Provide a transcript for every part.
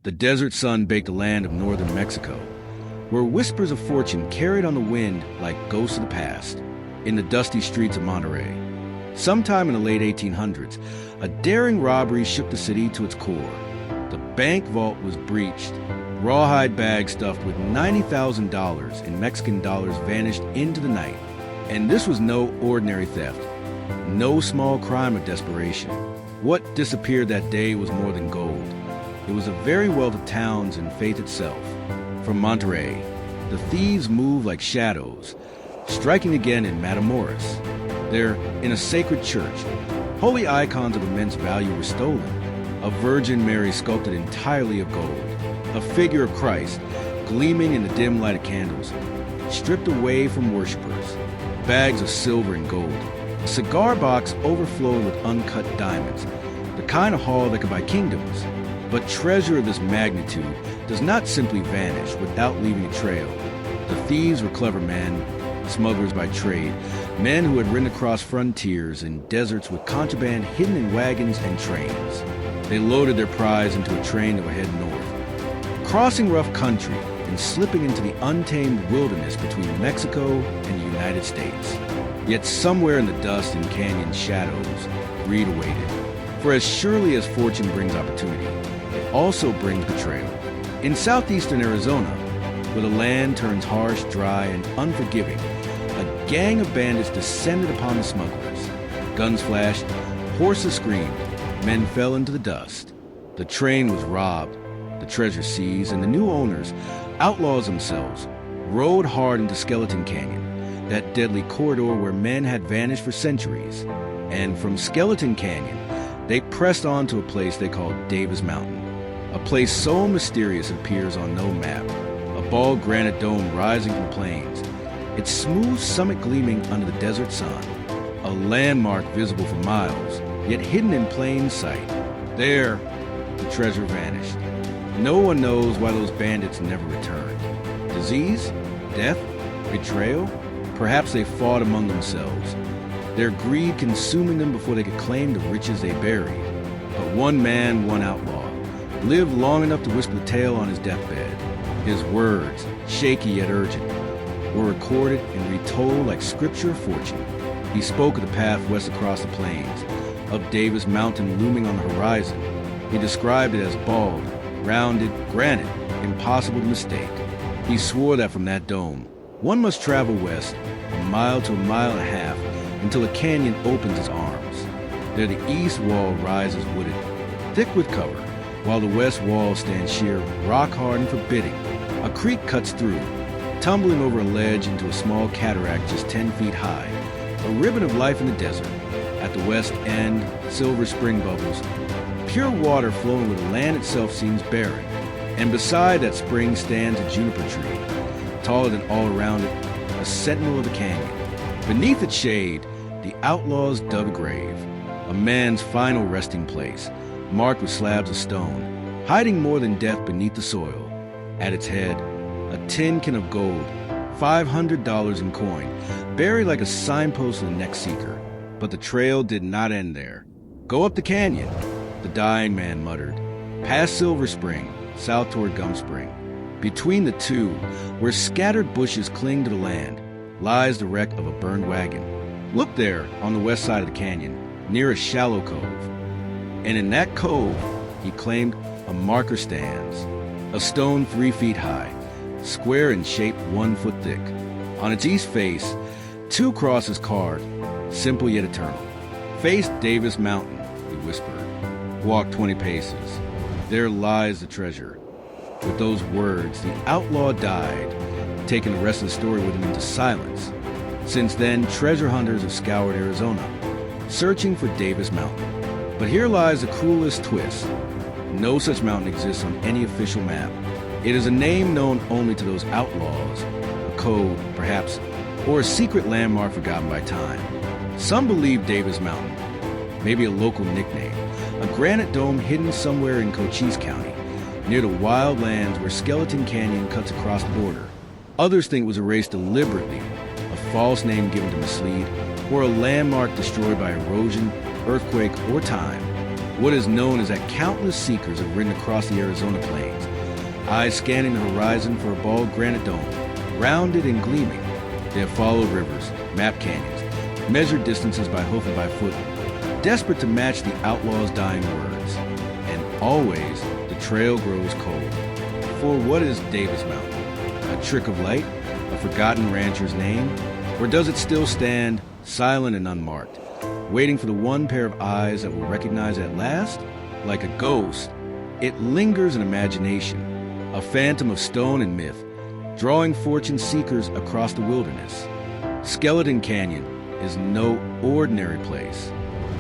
the desert sun baked land of northern Mexico, where whispers of fortune carried on the wind like ghosts of the past, in the dusty streets of Monterey. Sometime in the late 1800s, a daring robbery shook the city to its core. The bank vault was breached. Rawhide bags stuffed with $90,000 in Mexican dollars vanished into the night. And this was no ordinary theft, no small crime of desperation. What disappeared that day was more than gold. It was the very wealth of towns and faith itself. From Monterey, the thieves moved like shadows, striking again in Matamoros. There, in a sacred church, holy icons of immense value were stolen. A Virgin Mary sculpted entirely of gold, a figure of Christ gleaming in the dim light of candles, stripped away from worshippers, bags of silver and gold, a cigar box overflowing with uncut diamonds, the kind of haul that could buy kingdoms. But treasure of this magnitude does not simply vanish without leaving a trail. The thieves were clever men, smugglers by trade, men who had ridden across frontiers and deserts with contraband hidden in wagons and trains. They loaded their prize into a train that would head north, crossing rough country and slipping into the untamed wilderness between Mexico and the United States. Yet somewhere in the dust and canyon shadows, greed awaited. For as surely as fortune brings opportunity, it also brings betrayal. In southeastern Arizona, where the land turns harsh, dry, and unforgiving, a gang of bandits descended upon the smugglers. Guns flashed, horses screamed, men fell into the dust. The train was robbed, the treasure seized, and the new owners, outlaws themselves, rode hard into Skeleton Canyon, that deadly corridor where men had vanished for centuries. And from Skeleton Canyon, they pressed on to a place they called Davis Mountain, a place so mysterious it appears on no map, a bald granite dome rising from the plains, its smooth summit gleaming under the desert sun, a landmark visible for miles, yet hidden in plain sight. There, the treasure vanished. No one knows why those bandits never returned. Disease? Death? Betrayal? Perhaps they fought among themselves, their greed consuming them before they could claim the riches they buried. But one man, one outlaw, lived long enough to whisper the tale on his deathbed. His words, shaky yet urgent, were recorded and retold like scripture of fortune. He spoke of the path west across the plains, of Davis Mountain looming on the horizon. He described it as bald, rounded, granite, impossible to mistake. He swore that from that dome, one must travel west, a mile to a mile and a half, until a canyon opens its arms. There the east wall rises wooded, thick with cover, while the west wall stands sheer, rock-hard and forbidding. A creek cuts through, tumbling over a ledge into a small cataract just 10 feet high, a ribbon of life in the desert. At the west end, silver spring bubbles, pure water flowing where the land itself seems barren. And beside that spring stands a juniper tree, taller than all around it, a sentinel of the canyon. Beneath its shade, the outlaws dug a grave, a man's final resting place, marked with slabs of stone, hiding more than death beneath the soil. At its head, a tin can of gold, $500 in coin, buried like a signpost of the next seeker. But the trail did not end there. Go up the canyon, the dying man muttered, past Silver Spring, south toward Gum Spring. Between the two, where scattered bushes cling to the land, lies the wreck of a burned wagon. Look there, on the west side of the canyon, near a shallow cove. And in that cove, he claimed, a marker stands, a stone 3 feet high, square in shape 1 foot thick. On its east face, 2 crosses carved, simple yet eternal. Face Davis Mountain, he whispered. Walk 20 paces. There lies the treasure. With those words, the outlaw died, taking the rest of the story with him into silence. Since then, treasure hunters have scoured Arizona, searching for Davis Mountain. But here lies the cruelest twist. No such mountain exists on any official map. It is a name known only to those outlaws, a code, perhaps, or a secret landmark forgotten by time. Some believe Davis Mountain, maybe a local nickname, a granite dome hidden somewhere in Cochise County, near the wild lands where Skeleton Canyon cuts across the border. Others think it was erased deliberately, a false name given to mislead, or a landmark destroyed by erosion, earthquake, or time. What is known is that countless seekers have ridden across the Arizona plains, eyes scanning the horizon for a bald granite dome, rounded and gleaming. They have followed rivers, mapped canyons, measured distances by hoof and by foot, desperate to match the outlaw's dying words. And always, the trail grows cold. For what is Davis Mountain? A trick of light? A forgotten rancher's name? Or does it still stand, silent and unmarked, waiting for the one pair of eyes that will recognize at last? Like a ghost, it lingers in imagination, a phantom of stone and myth, drawing fortune seekers across the wilderness. Skeleton Canyon is no ordinary place.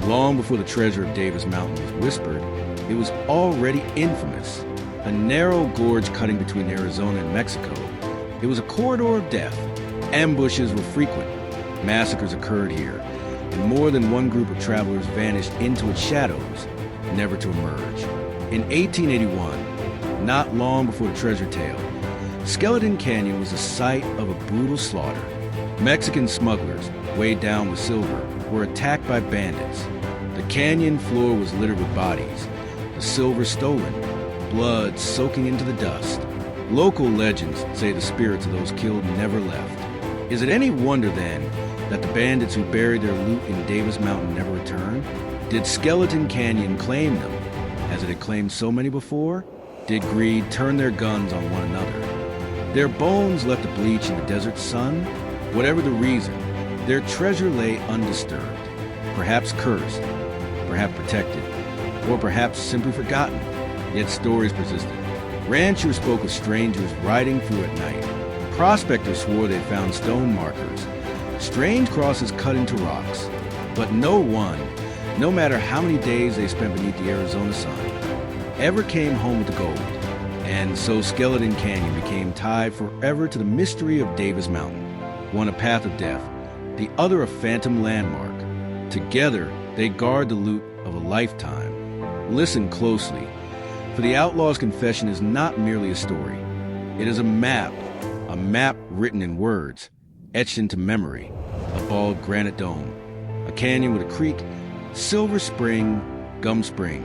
Long before the treasure of Davis Mountain was whispered, it was already infamous. A narrow gorge cutting between Arizona and Mexico, it was a corridor of death. Ambushes were frequent. Massacres occurred here, and more than one group of travelers vanished into its shadows, never to emerge. In 1881, not long before the treasure tale, Skeleton Canyon was the site of a brutal slaughter. Mexican smugglers, weighed down with silver, were attacked by bandits. The canyon floor was littered with bodies, the silver stolen, blood soaking into the dust. Local legends say the spirits of those killed never left. Is it any wonder, then, that the bandits who buried their loot in Davis Mountain never returned? Did Skeleton Canyon claim them, as it had claimed so many before? Did greed turn their guns on one another? Their bones left to bleach in the desert sun? Whatever the reason, their treasure lay undisturbed, perhaps cursed, perhaps protected, or perhaps simply forgotten. Yet stories persisted. Ranchers spoke of strangers riding through at night. Prospectors swore they'd found stone markers, strange crosses cut into rocks. But no one, no matter how many days they spent beneath the Arizona sun, ever came home with the gold. And so Skeleton Canyon became tied forever to the mystery of Davis Mountain, one a path of death, the other a phantom landmark. Together, they guard the loot of a lifetime. Listen closely, for the outlaw's confession is not merely a story. It is a map written in words, etched into memory. A bald granite dome, a canyon with a creek, silver spring, gum spring,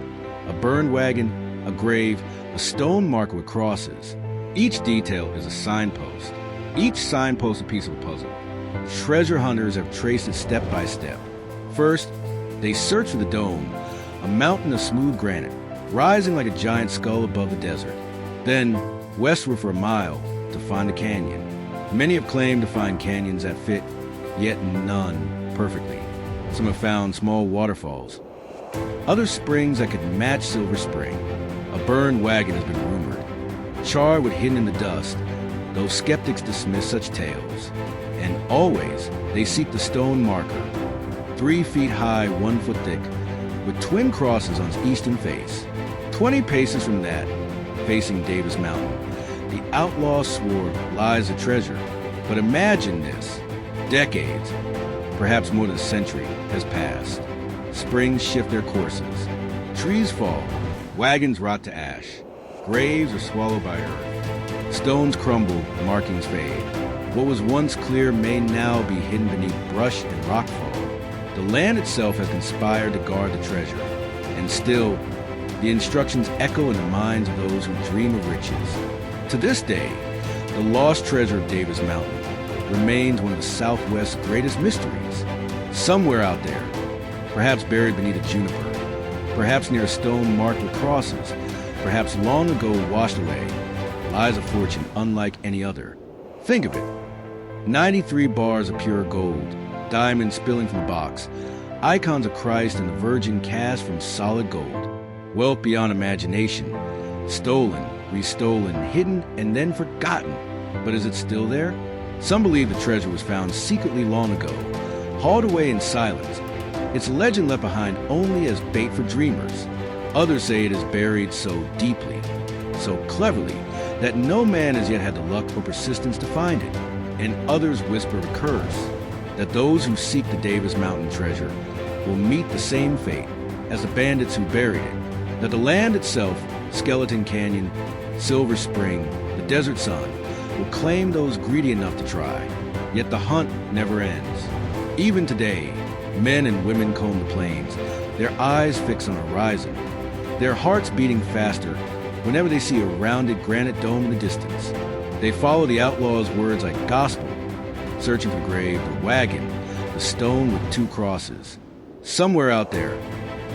a burned wagon, a grave, a stone marker with crosses. Each detail is a signpost. Each signpost a piece of a puzzle. Treasure hunters have traced it step by step. First, they search for the dome, a mountain of smooth granite, rising like a giant skull above the desert. Then, westward for a mile to find a canyon. Many have claimed to find canyons that fit, yet none perfectly. Some have found small waterfalls, other springs that could match Silver Spring. A burned wagon has been rumored, charred with hidden in the dust, though skeptics dismiss such tales. And always, they seek the stone marker, 3 feet high, 1 foot thick, with twin crosses on its eastern face. 20 paces from that, facing Davis Mountain, the outlaw swore lies the treasure. But imagine this. Decades, perhaps more than a century, has passed. Springs shift their courses. Trees fall. Wagons rot to ash. Graves are swallowed by earth. Stones crumble, markings fade. What was once clear may now be hidden beneath brush and rockfall. The land itself has conspired to guard the treasure. And still, the instructions echo in the minds of those who dream of riches. To this day, the lost treasure of Davis Mountain remains one of the Southwest's greatest mysteries. Somewhere out there, perhaps buried beneath a juniper, perhaps near a stone marked with crosses, perhaps long ago washed away, lies a fortune unlike any other. Think of it. 93 bars of pure gold, diamonds spilling from the box, icons of Christ and the Virgin cast from solid gold. Wealth beyond imagination, stolen, restolen, hidden, and then forgotten. But is it still there? Some believe the treasure was found secretly long ago, hauled away in silence, its legend left behind only as bait for dreamers. Others say it is buried so deeply, so cleverly, that no man has yet had the luck or persistence to find it. And others whisper a curse, that those who seek the Davis Mountain treasure will meet the same fate as the bandits who buried it. That the land itself, Skeleton Canyon, Silver Spring, the desert sun, will claim those greedy enough to try. Yet the hunt never ends. Even today, men and women comb the plains, their eyes fixed on the horizon, their hearts beating faster whenever they see a rounded granite dome in the distance. They follow the outlaw's words like gospel, searching for grave, the wagon, the stone with two crosses. Somewhere out there,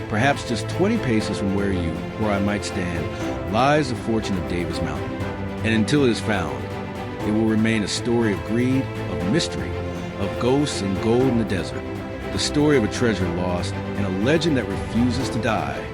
perhaps just 20 paces from where I might stand, lies the fortune of Davis Mountain. And until it is found, it will remain a story of greed, of mystery, of ghosts and gold in the desert, the story of a treasure lost and a legend that refuses to die.